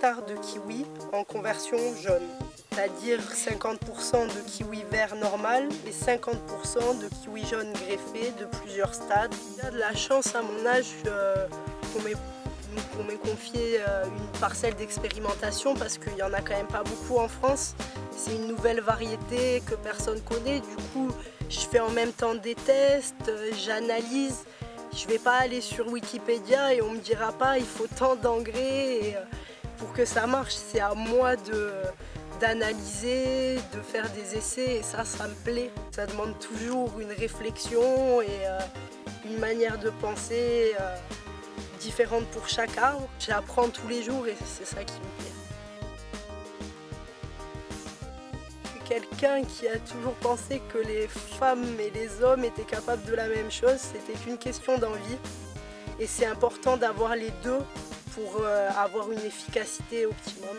hectares de kiwis en conversion jaune. C'est-à-dire 50% de kiwi vert normal et 50% de kiwi jaune greffé de plusieurs stades. J'ai de la chance à mon âge qu'on m'ait confié une parcelle d'expérimentation parce qu'il n'y en a quand même pas beaucoup en France. C'est une nouvelle variété que personne connaît. Du coup, je fais en même temps des tests, j'analyse. Je ne vais pas aller sur Wikipédia et on ne me dira pas il faut tant d'engrais pour que ça marche. C'est à moi d'analyser, de faire des essais et ça me plaît. Ça demande toujours une réflexion et une manière de penser différente pour chaque arbre. J'apprends tous les jours et c'est ça qui me plaît. Quelqu'un qui a toujours pensé que les femmes et les hommes étaient capables de la même chose, c'était qu'une question d'envie. Et c'est important d'avoir les deux pour avoir une efficacité optimum.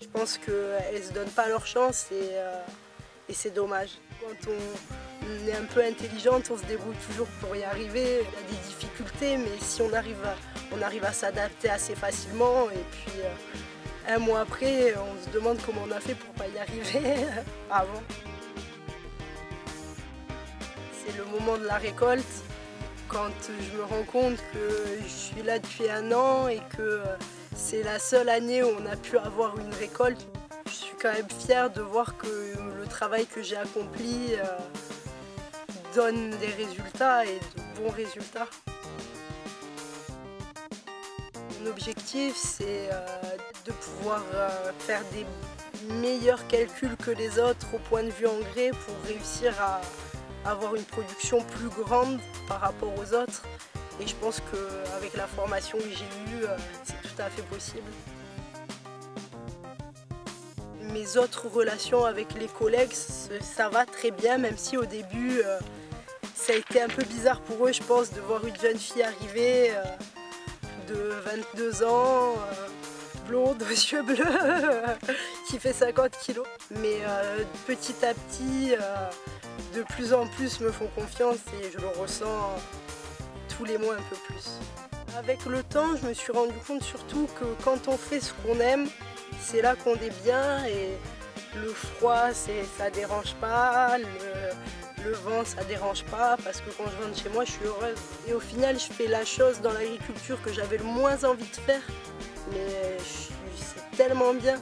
Je pense qu'elles ne se donnent pas leur chance et c'est dommage. Quand on est un peu intelligente, on se débrouille toujours pour y arriver. Il y a des difficultés, mais si on arrive à s'adapter assez facilement. Et puis un mois après, on se demande comment on a fait pour ne pas y arriver avant. C'est le moment de la récolte, quand je me rends compte que je suis là depuis 1 an et que c'est la seule année où on a pu avoir une récolte. Je suis quand même fière de voir que le travail que j'ai accompli donne des résultats et de bons résultats. Mon objectif, c'est de pouvoir faire des meilleurs calculs que les autres au point de vue engrais pour réussir à avoir une production plus grande par rapport aux autres. Et je pense qu'avec la formation que j'ai eue, c'est tout à fait possible. Mes autres relations avec les collègues, ça va très bien, même si au début, ça a été un peu bizarre pour eux, je pense, de voir une jeune fille arriver de 22 ans, blonde, aux yeux bleus, qui fait 50 kilos. Mais petit à petit, de plus en plus me font confiance et je le ressens tous les mois un peu plus. Avec le temps, je me suis rendu compte surtout que quand on fait ce qu'on aime, c'est là qu'on est bien et le froid, ça dérange pas, le vent, ça dérange pas parce que quand je rentre chez moi, je suis heureuse. Et au final, je fais la chose dans l'agriculture que j'avais le moins envie de faire, mais c'est tellement bien.